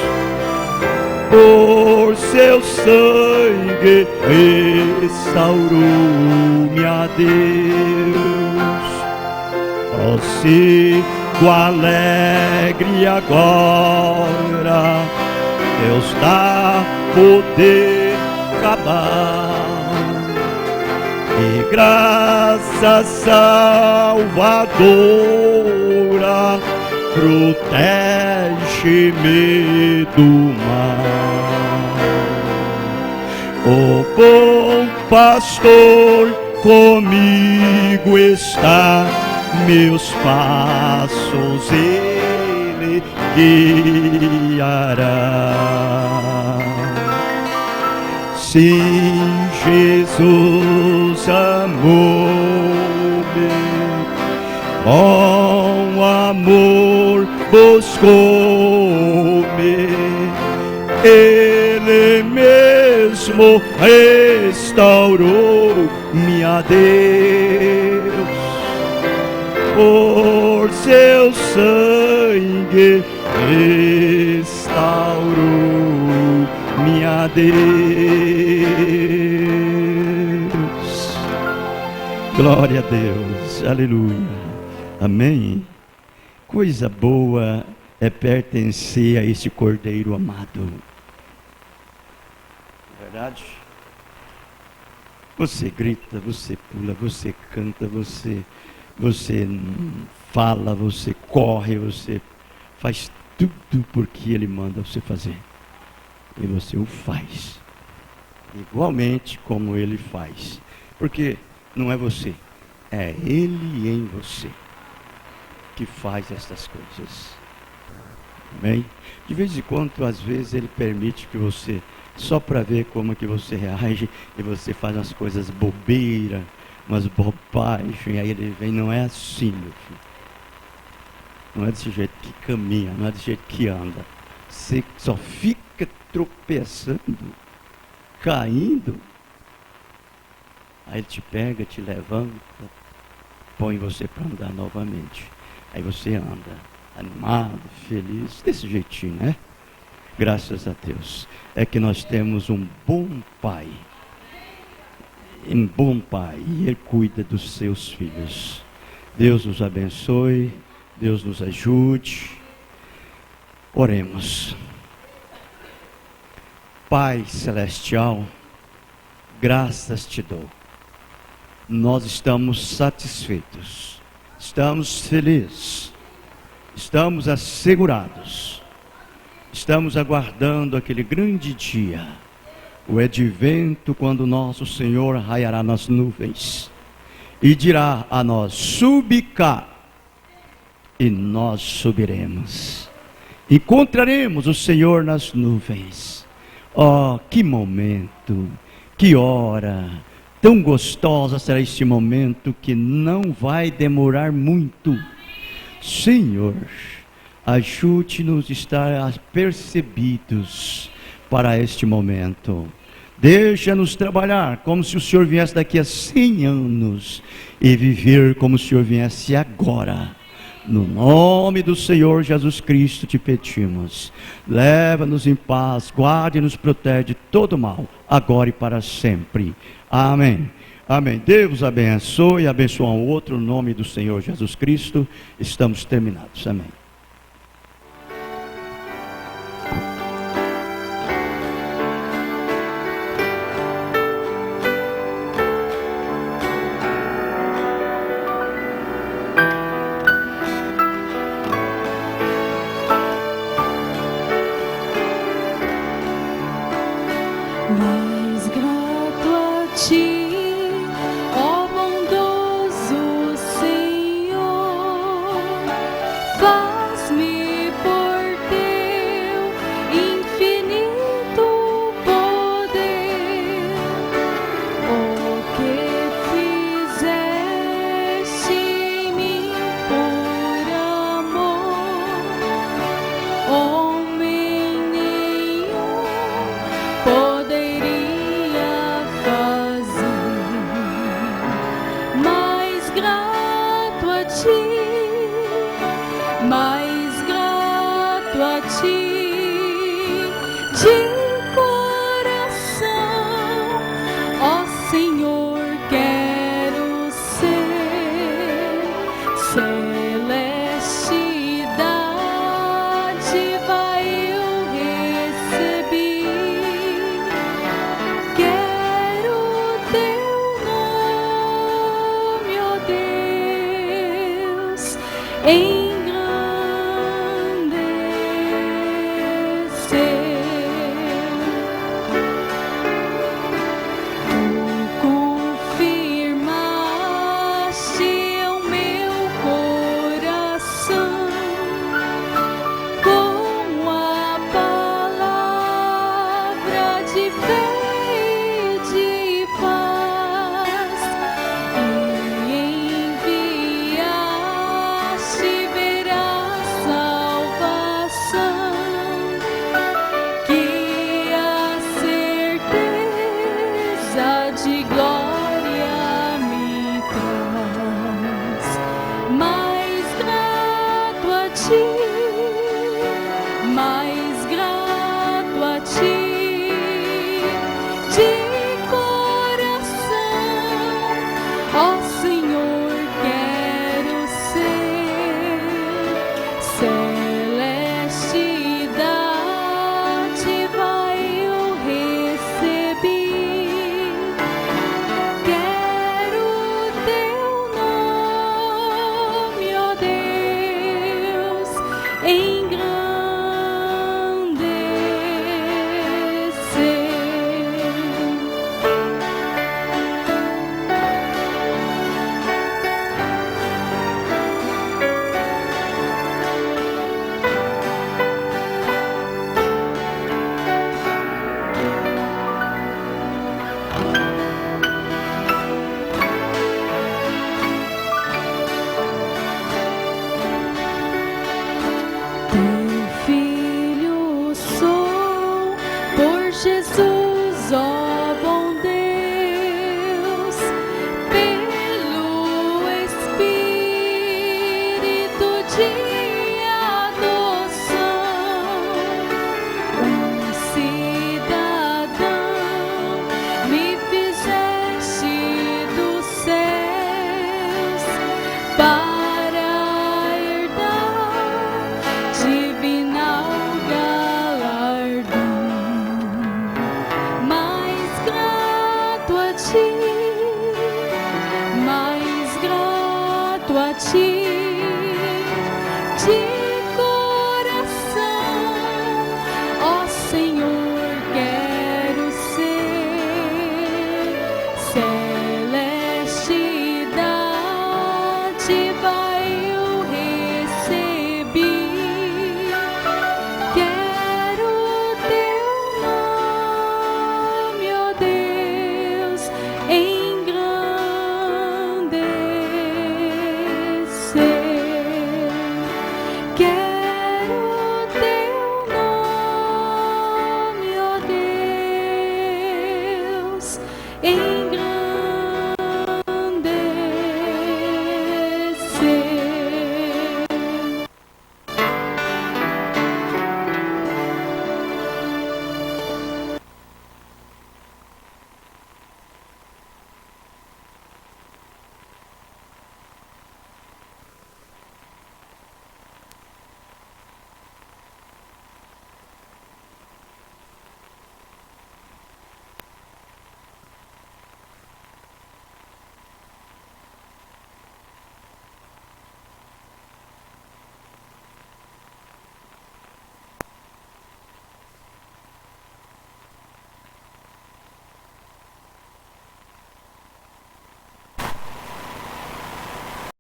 Por seu sangue restaurou-me a Deus. Prossigo alegre agora, Deus dá poder cabal, e graça salvadora protege-me do mal. O bom pastor comigo está, meus passos ele guiará. Sim, Jesus amou-me, com amor buscou-me, Ele mesmo restaurou-me a Deus. Por seu sangue restaurou a Deus. Glória a Deus, aleluia, amém. Coisa boa é pertencer a esse Cordeiro amado. Verdade? Você grita, você pula, você canta, você fala, você corre, você faz tudo porque Ele manda você fazer. E você o faz. Igualmente como Ele faz. Porque não é você, é Ele em você que faz essas coisas. Amém? De vez em quando, às vezes, Ele permite que você, só para ver como que você reage, e você faz umas coisas bobeiras, umas bobagens, e aí Ele vem, não é assim, meu filho. Não é desse jeito que caminha, não é desse jeito que anda. Você só fica tropeçando, caindo. Aí Ele te pega, te levanta, põe você para andar novamente. Aí você anda, animado, feliz, desse jeitinho, né? Graças a Deus. É que nós temos um bom Pai. Um bom Pai. E Ele cuida dos seus filhos. Deus nos abençoe. Deus nos ajude. Oremos. Pai Celestial, graças te dou. Nós estamos satisfeitos. Estamos felizes. Estamos assegurados. Estamos aguardando aquele grande dia, o advento, quando nosso Senhor raiará nas nuvens e dirá a nós: subi cá, e nós subiremos. Encontraremos o Senhor nas nuvens. Oh, que momento, que hora tão gostosa será este momento, que não vai demorar muito. Senhor, ajude-nos a estar apercebidos para este momento. Deixa-nos trabalhar como se o Senhor viesse daqui a 100 anos e viver como se o Senhor viesse agora. No nome do Senhor Jesus Cristo te pedimos. Leva-nos em paz, guarde e nos protege de todo mal, agora e para sempre. Amém. Amém. Deus abençoe, abençoe um outro, no nome do Senhor Jesus Cristo. Estamos terminados. Amém. Mais grato a ti, ó bondoso Senhor, faz-me por teu infinito poder, o que fizeste em mim por amor, homem nenhum poderia fazer. Mais grato a ti, mais grato a ti.